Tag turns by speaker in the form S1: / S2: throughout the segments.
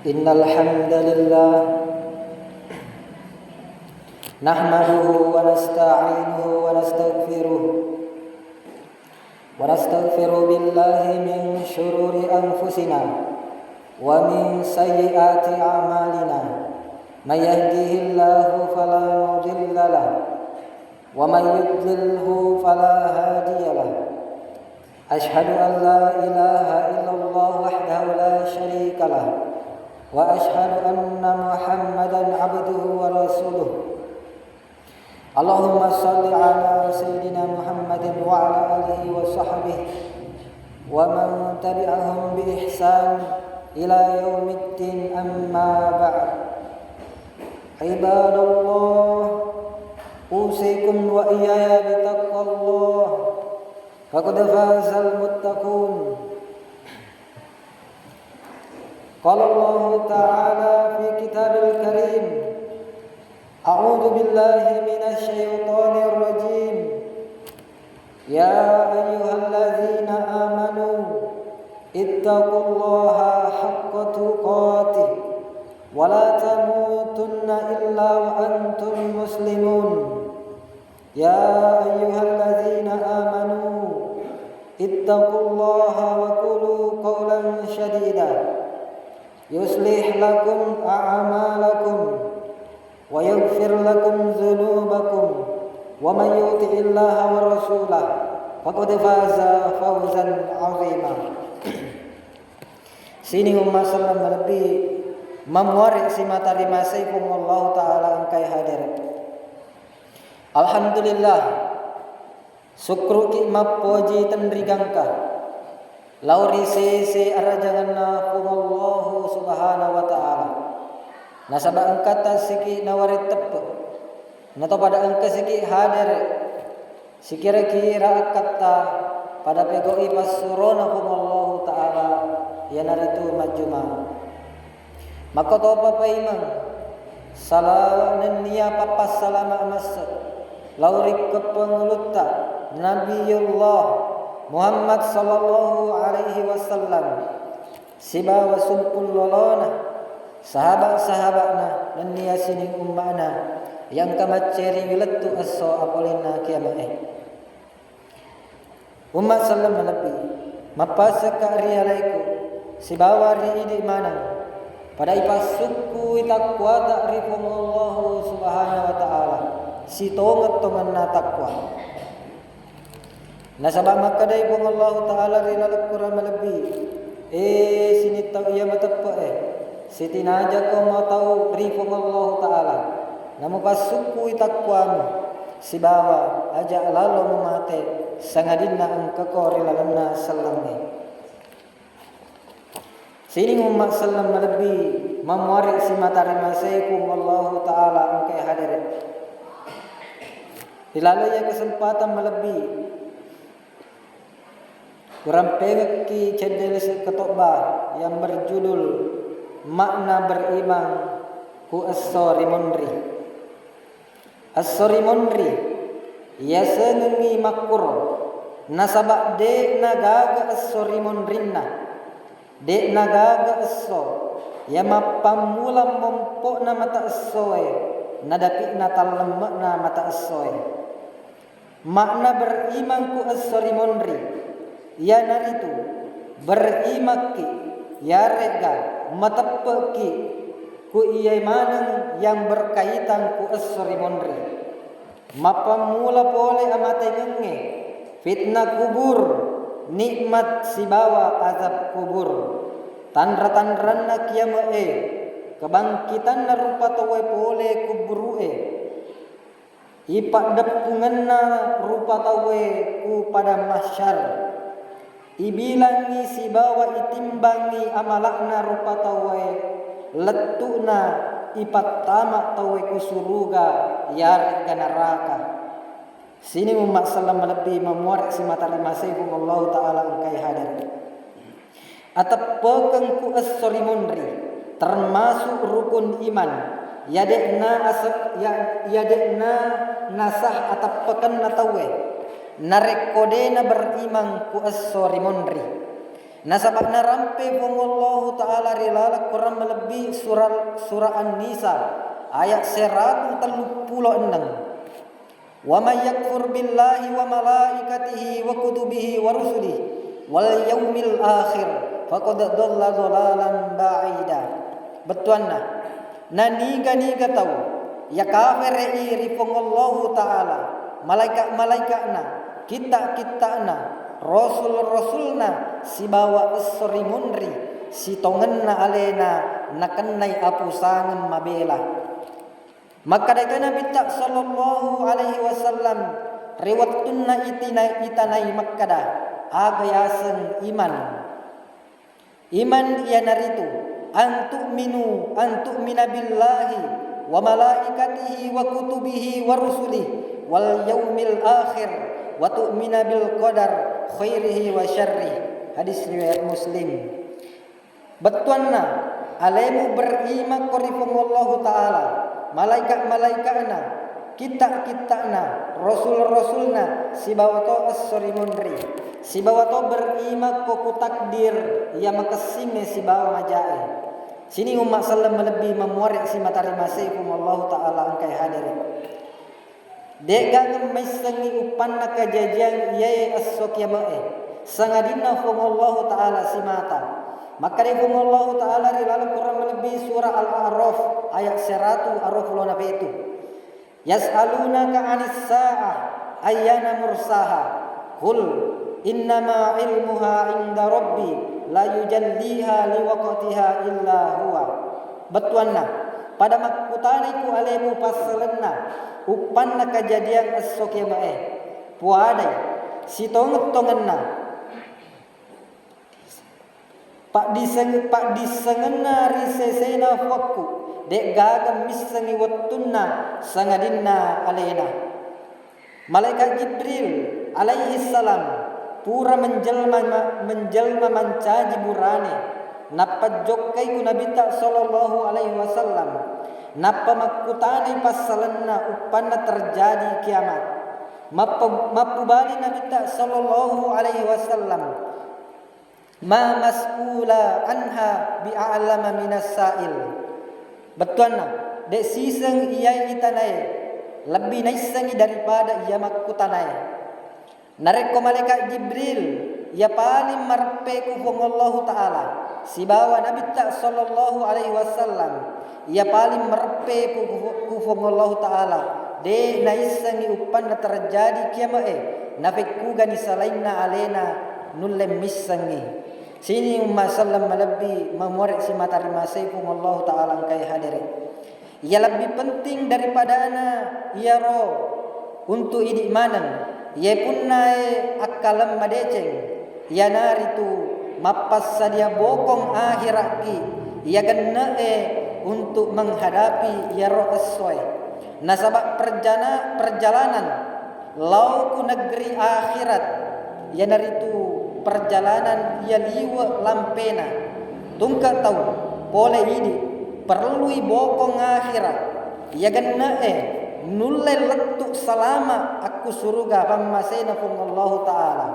S1: Innal hamdalillah nahmaduhu wa nasta'inuhu wa nastaghfiruh billahi min shururi anfusina wa min sayyiati a'malina may yahdihillahu fala mudilla lahu wa may yudlilhu fala hadiya lahu ashhadu an la ilaha illallah wahdahu la syarika lahu wa ashhadu anna Muhammadan abduhu wa rasuluh. Allahumma salli ala sayyidina Muhammadin wa ala alihi wa sahbihi wa man tabi'ahum bi ihsan ila yaumiddin, amma ba'd. Ibadallah, usikum wa iyaya bi taqwallah, faqad fazal muttaqun. Qala Allah Ta'ala fi kitabil karim, a'udzu billahi minasy syaithanir rajim. Ya ayyuhalladzina amanu ittaqullaha haqqa tuqatih wa la tamutunna illa wa antum muslimun. Ya ayyuhalladzina amanu ittaqullaha wa qulu qawlan shadida yuslih lakum a'malakum wa yaghfir lakum dhunubakum wa may yuti'illaha wa rasulahu faqad faza fawzan 'azima. Sini ummah sallam lebih memuarik si matari masaikum Allah Ta'ala angkai hadir. Alhamdulillah, syukru ki mapoji tendrigangka lauri se arajanganna kumullahu subhanahu wa ta'ala. Nasaba angkata siki nawarit tepe nato pada angka siki hadir sikira-kira akata pada pegoi pasurona kumullahu ta'ala ya naritu majuma. Maka to apa imam salawan niya papas salama amas lauri kepengulutta Nabiullah Muhammad sallallahu alaihi wasallam siba wa sumpul lolona sahabat-sahabatna dan niya sining ummana yang kamaceri wilattu asso apolina kiamat. Ummah sallam nabi mapasaka rialaiku sibawa ri di mana pada ipasuku takwa ta'rifullahu subhanahu wa ta'ala si tongat tongan takwa. Nasabah makadai pun Allah Ta'ala rilal Quran lebih sini tahu ia matapa siti naja ko mau tahu rifung Allah Ta'ala namu pasuku takwamu si bawa aja lalu memate sangadinna angka ko rilalana sallamnya. Sini umat sallam lebih memuarik si matari masaikum Allah Ta'ala angkai hadir. Dilalu ya kesempatan melebih kurang pengek ki cendel ketokba yang berjudul makna beriman ku as-sori mondri. As-sori mondri ya senengi makur nasabak de nagaga as-sori mondrinna de nagaga as-so ya mapamulam mompok na mata as-soe nadapi na tallemak na mata as-soe. Makna beriman ku as-sori mondri ya naritu berimaki ya rega matapaki ku iya manang yang berkaitan ku as-sori mondri. mapamula pole amate ngenge fitnah kubur, nikmat si bawa azab kubur. Tanra-tanranna kiamae kebangkitan na rupa tawe pole kuburue. Ipak depunganna rupa tawe ku pada mahsyar. Ibilangi si bawa itimbangi amalakna rupa tawe letuna ipat tamak tawe ku suruga yar ke neraka. Sini Muhammad sallam lebih memuarak si matari masihum Allah Ta'ala angkai hadir. Atap pekeng ku as-sorimunri termasuk rukun iman. Yadekna nasah atap peken natawe. Narekodena beriman ku as-sorimunri. Nasabakna rampe pung Allah Ta'ala rilala Quran melebihi surah An-Nisa ayat 136. Wa may yakfur billahi wa malaikatihi wa kutubihi wa rusulihi wal yaumil akhir faqad dhalla dhalalan ba'ida. Betuanna naniga tahu ya kafir iri pung Allah Ta'ala malaikat-malaikatna kita-kitana rasul-rasulna si bawa as-sorimunri si tongenna alena nakennai apusangan mabela. Maka dari Nabi sallallahu alaihi wasallam riwattunna itanai makkada agayasen iman ia naritu antu'mina billahi wa malaikatihi wa kutubihi wa rusulihi wal yaumil akhir wa tu'mina bil qadar khairihi wa syarrihi. Hadis riwayat Muslim. Betuanna alemu beriman korifung Allah Ta'ala malaikat-malaikatna kita-kitana rasul-rasulna si bawato as-sorimunri si bawato beriman koku takdir ia makasime si bawa majae. Sini umat sallam lebih memuarik si matari masihum Allah Ta'ala angkai hadir. Dega ngemaisengi upanna kejadian yai as-sokyamae sangadina fung Allah Ta'ala si mata. Maka dari Allah Ta'ala rilal Quran melebihi surah Al-A'raf ayat 100 araf lona itu. Yas'alunaka 'anis sa'ah ayyana mursaha qul innama ilmuha 'inda rabbi la yujalliha liwaqtiha illa huwa. Betuanna pada makutaniku alemu pasalenna upanna kejadian as-sokyamae puadai si tongenna Pak disengena risesena fakku dek gagam misengi wattunna sangadinna alena. Malaikat Jibril alaihi salam pura menjelma mancaji burane napa jokkai ku Nabi sallallahu alaihi wasallam napa makutani pasalenna upanna terjadi kiamat mapu bali Nabi sallallahu alaihi wasallam ma mas'ula anha bi'alama minas sa'il. Betuanna dek siseng ia itanai lebih naisengi daripada ia makutanai. Nareko malaikat Jibril ia paling marpeku fung Allah Ta'ala si bawa Nabi sallallahu alaihi wasallam ia paling marpeku fung Allah Ta'ala de naisengi upanna terjadi kiamae nafekku gani salainna alena nullem misengi. Sini umat sallam lebih memuarik si matari masihum Allah Ta'ala angkai hadir. Ia lebih penting daripada ana ia roh untuk idik manan. Ia pun naik akalam madeceng. Ia naritu mapas sadia bokong akhirat ki. Ia kena untuk menghadapi ia roh aswai. Nasabak perjalanan lau ku negeri akhirat. Ia naritu perjalanan ia liwa lampena tungka tahu pole ini perlu bokong akhirat ia kena nulle letuk salama aku surga pamasena pun Allah Ta'ala.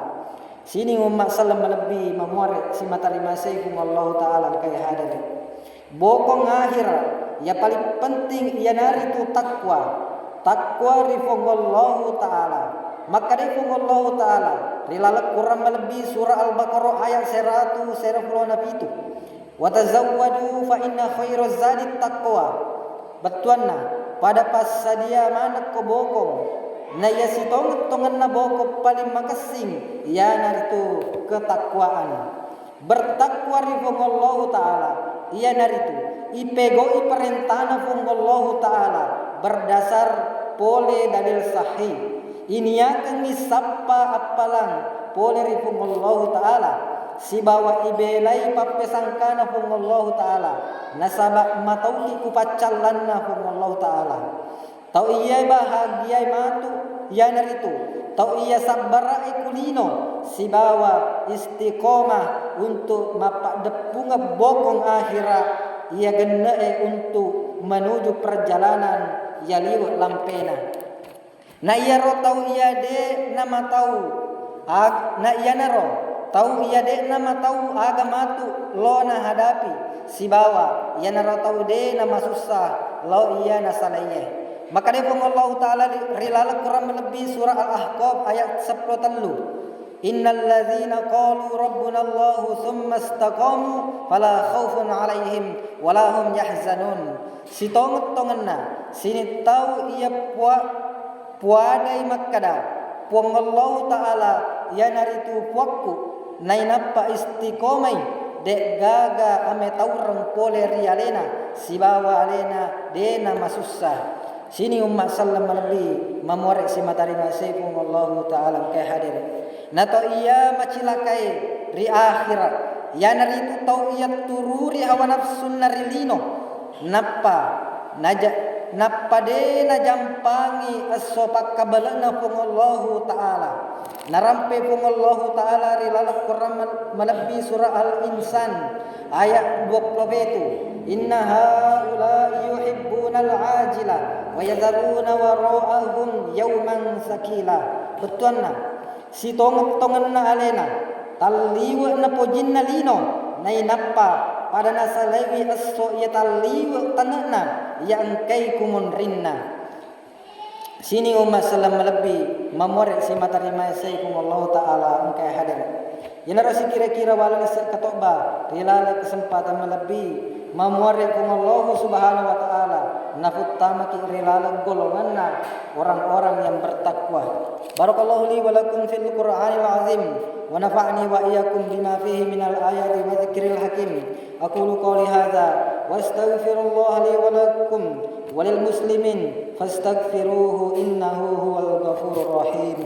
S1: Sini umat sallam lebih memuarik si matari masihum Allah Ta'ala kaya hadir. Bokong akhirat ia paling penting ia nari tu takwa rifung Allah Ta'ala. Maka rifung Allah Ta'ala rilala Quran melebihi surah Al-Baqarah ayat 100 wa tazawwadu fa inna khairaz zadi taqwa. Betuanna pada pas sadia mana ko bokong na ya sitong tongan na boko paling makasing ya naritu ketakwaan bertakwa rifong Allah Ta'ala ya naritu ipego iperintana fong Allah Ta'ala berdasar pole dalil sahih ini akan isapa apalang pole rifong Allah Ta'ala si bawa ibelai papesangkana fong Allah Ta'ala nasaba matauki kupacalan na fong Allah Ta'ala tau iya bahagia matu ya naritu tau iya sabara kulino si bawa istiqomah untuk mapadepung bokong akhirat ia gena untuk menuju perjalanan ya liwat lampena na iya ro tau iya de nama tau na iya naro tau iya de nama tau agama tu lo na hadapi si bawa iya naro tau de nama susah lo iya na salaiye. Maka dia Allah Ta'ala rilala Quran melebih surah Al-Ahqaf ayat 10. Innal ladzina qalu rabbuna Allah thumma istaqamu fala khaufun 'alaihim wala hum yahzanun. Sitong-tonganna sini tahu ia puadai makkada puang Allah Ta'ala ya naritu puakku nainapa istiqomai dek gaga ame taurang pole rialena sibawa alena dena masusah. Sini umat sallam lebih memorek si matari nasibung Allah Ta'ala ke hadir. Nato ia macilakai ri akhirat. Ya naritu tau ia tururi hawa nafsu narilino. Nappa de na jampangi asopak kabalana pung Allah Ta'ala. Narampe pung Allah Ta'ala rilala Quran melebih surah Al-Insan ayat 20. Inna haula yuhibbuna al-ajila wa yadharuna wara'ahum yawman sakila. Betul na si tongan na alena taliwa na pojin na lino nay nappa pada nasalewi aso ya taliwa tanana yang kay kumunrinna. Sini umat salam lebih memorek si matari maisai kum Allah Ta'ala engkai hadir. Yana rasi kira-kira wala lisak katokba rilala kesempatan melebih memorek kum Allah Subhanahu Wa Ta'ala nafut tamaki rilala golonganna orang-orang yang bertakwa. Barakallahu li wa lakum fil Qur'anil azim wa nafa'ni wa iyyakum bima fihi minal ayati wa dzikril hakim. Aqulu qawli hadza wa astaghfirullah li wa lakum walil muslimin fastaghfiruhu innahu huwal ghafurur rahim.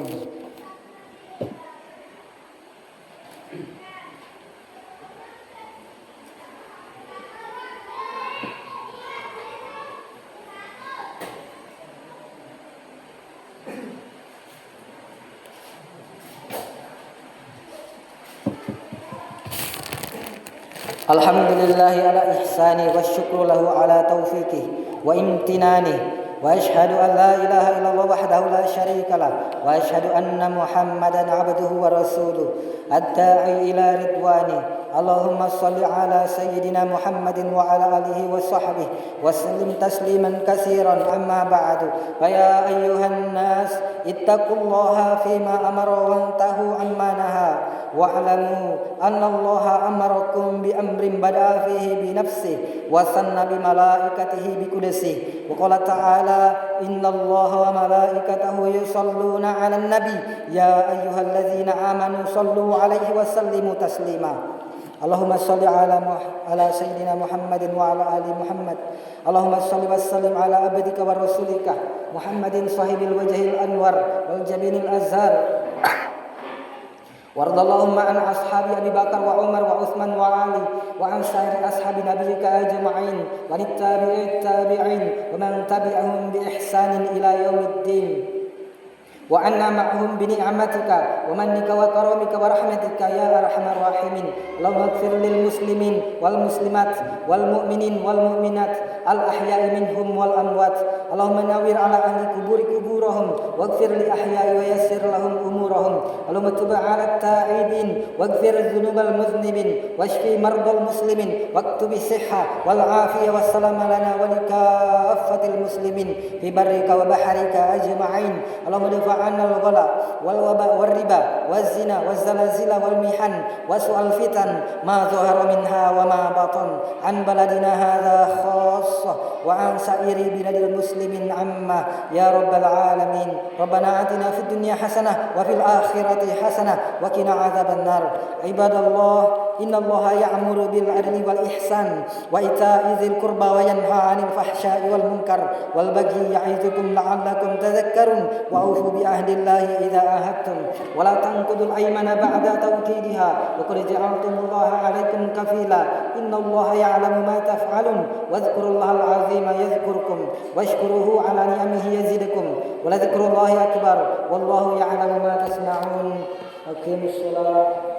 S1: Alhamdulillahi ala ihsani wa syukru lahu ala taufiqih wa imtinani wa ashhadu an la ilaha illallah wahdahu la syarika lah wa ashhadu anna Muhammadan abduhu wa rasuluh ad-da'i ila ridwani. Allahumma salli ala sayyidina Muhammadin wa ala alihi wa sahbihi wa sallim tasliman katsiran amma ba'du. Fa ya ayyuhan nas ittaqullaha fima amara wa antahu amma naha wa'lamu anna Allah amarakum bi amrin bada'a fihi bi nafsihi wa sanna bi malaikatihi bi qudsihi wa qala ta'ala inna Allah wa malaikatahu yusalluna 'alan nabi ya ayyuhalladzina amanu sallu 'alaihi wa sallimu taslima. Allahumma salli ala sayyidina Muhammadin wa ala ali Muhammad. Allahumma salli wa sallim ala abdika wa rasulika Muhammadin sahibil wajhil anwar wal jabinil azhar. Wardallahumma an ashabi Abi Bakar wa Umar wa Uthman wa Ali wa an sairi ashabi nabiyika ajma'in wa tabi'in wa man tabi'ahum bi ihsanin ila yaumiddin. Wa anna ma'hum bi ni'matika wa mannika wa karamika wa rahmatika ya arhamar rahimin. Allahumma ighfir lil muslimin wal muslimat wal mu'minin wal mu'minat al ahya'i minhum wal amwat. Allahumma nawwir ala ahli kuburahum waghfir li ahya'i wa yassir lahum umurahum. Allahumma tub ala ta'ibin waghfir dzunubal muznibin washfi mardal muslimin waktubi sihha wal afiyah was salama lana wa li kaffatil muslimin fi barrika wa bahrika ajma'in. Allahumma عنا الغلا والوباء والربا والزنا والزلازل والمحن وسوء الفتن ما ظهر منها وما بطن عن بلدنا هذا خاصة وعن سائر بلاد المسلمين عامة يا رب العالمين. ربنا آتنا في الدنيا حسنة وفي الآخرة حسنة وقنا عذاب النار. عباد الله إن الله يأمر بالعدل والإحسان وإيتاء ذي القربى وينهى عن الفحشاء والمنكر والبغي يعظكم لعلكم تذكرون وأوفوا بعهد الله إذا عاهدتم ولا تنقضوا الأيمان بعد توكيدها وقد جعلتم الله عليكم كفيلا إن الله يعلم ما تفعلون واذكروا الله العظيم يذكركم واشكروه على نعمه يزدكم ولذكر الله أكبر والله يعلم ما تصنعون. أقيموا الصلاة.